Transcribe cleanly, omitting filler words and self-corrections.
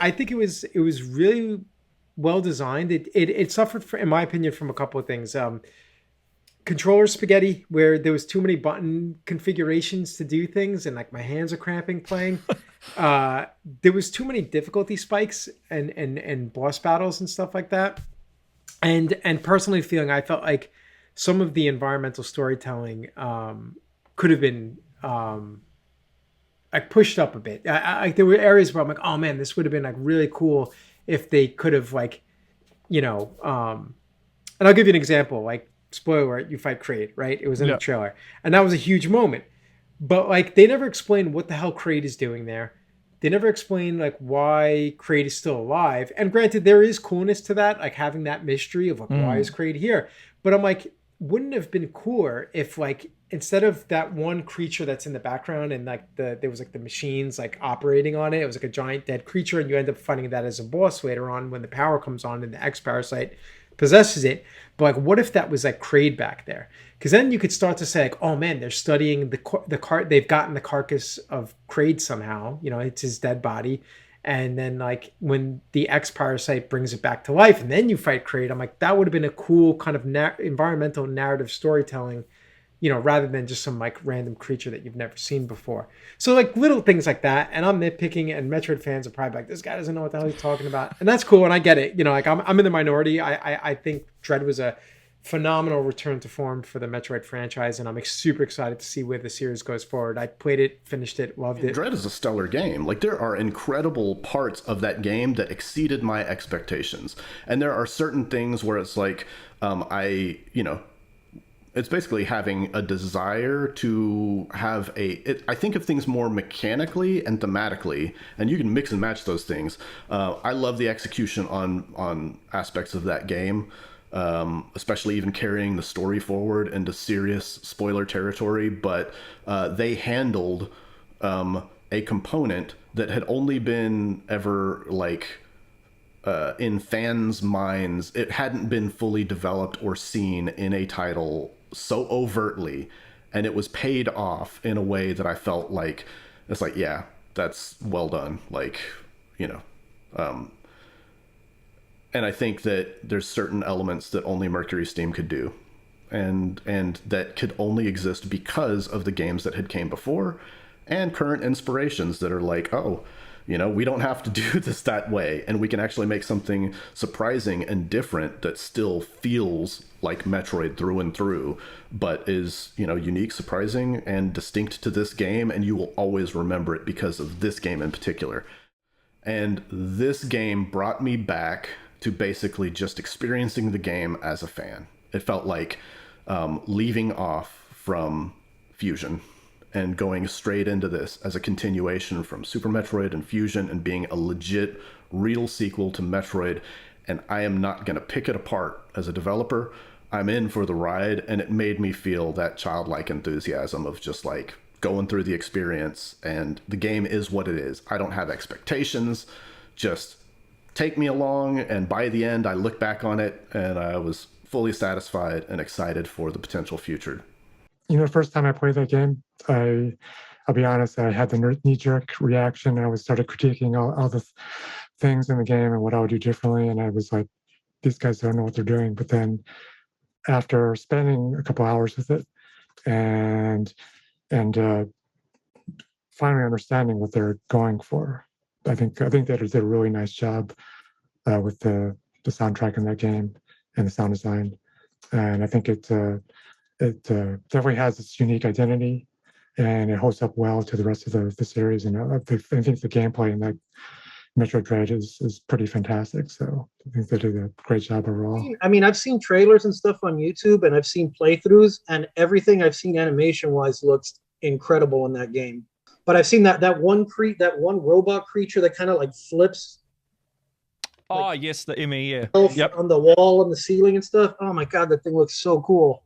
I think it was really well designed. It suffered, in my opinion, from a couple of things. Controller spaghetti, where there was too many button configurations to do things, and like my hands are cramping playing. Uh, there was too many difficulty spikes and boss battles and stuff like that. And personally feeling, I felt like some of the environmental storytelling could have been like pushed up a bit. There were areas where I'm like, oh man, this would have been like really cool if they could have like, you know, and I'll give you an example. Like, spoiler alert, you fight Kraid, right? It was in the Yeah. trailer, and that was a huge moment. But like, they never explain what the hell Kraid is doing there. They never explain like why Kraid is still alive. And granted, there is coolness to that, like having that mystery of like why is Mm. Kraid here. But I'm like, wouldn't it have been cooler if like instead of that one creature that's in the background and like there was like the machines like operating on it, it was like a giant dead creature, and you end up fighting that as a boss later on when the power comes on and the X parasite possesses it. But like, what if that was like Kraid back there? Because then you could start to say like, oh man, they're studying the car. They've gotten the carcass of Kraid somehow. You know, it's his dead body. And then like when the X parasite brings it back to life, and then you fight Kraid, I'm like, that would have been a cool kind of environmental narrative storytelling, rather than just some like random creature that you've never seen before. So like little things like that, and I'm nitpicking, and Metroid fans are probably like, this guy doesn't know what the hell he's talking about, and that's cool, and I get it. Like I'm in the minority. I think Dread was a phenomenal return to form for the Metroid franchise, and I'm super excited to see where the series goes forward. I played it, finished it, loved And it. Dread is a stellar game. Like, there are incredible parts of that game that exceeded my expectations. And there are certain things where it's like, it's basically having a desire to have I think of things more mechanically and thematically, and you can mix and match those things. I love the execution on aspects of that game, especially even carrying the story forward into serious spoiler territory. But they handled a component that had only been ever like in fans' minds. It hadn't been fully developed or seen in a title so overtly, and it was paid off in a way that I felt like it's like, yeah, that's well done. Like, you know, um, and I think that there's certain elements that only Mercury Steam could do, and that could only exist because of the games that had came before, and current inspirations that are like, oh, we don't have to do this that way, and we can actually make something surprising and different that still feels like Metroid through and through, but is, unique, surprising, and distinct to this game, and you will always remember it because of this game in particular. And this game brought me back to basically just experiencing the game as a fan. It felt like leaving off from Fusion and going straight into this as a continuation from Super Metroid and Fusion, and being a legit, real sequel to Metroid. And I am not going to pick it apart as a developer. I'm in for the ride, and it made me feel that childlike enthusiasm of just like going through the experience, and the game is what it is. I don't have expectations, just take me along, and by the end I look back on it and I was fully satisfied and excited for the potential future. The first time I played that game, I'll be honest, I had the knee-jerk reaction. I was started critiquing all the things in the game and what I would do differently, and I was like, these guys don't know what they're doing. But then after spending a couple hours with it and finally understanding what they're going for, I think they did a really nice job with the soundtrack in that game and the sound design, and I think it definitely has its unique identity, and it holds up well to the rest of the series. And I think the gameplay in that Metroid Dread is pretty fantastic. So I think they did a great job overall. I mean, I've seen trailers and stuff on YouTube, and I've seen playthroughs, and everything I've seen animation-wise looks incredible in that game. But I've seen that one robot creature that kind of like flips. Oh, yes, the ME, yeah. Yep. On the wall and the ceiling and stuff. Oh my god, that thing looks so cool.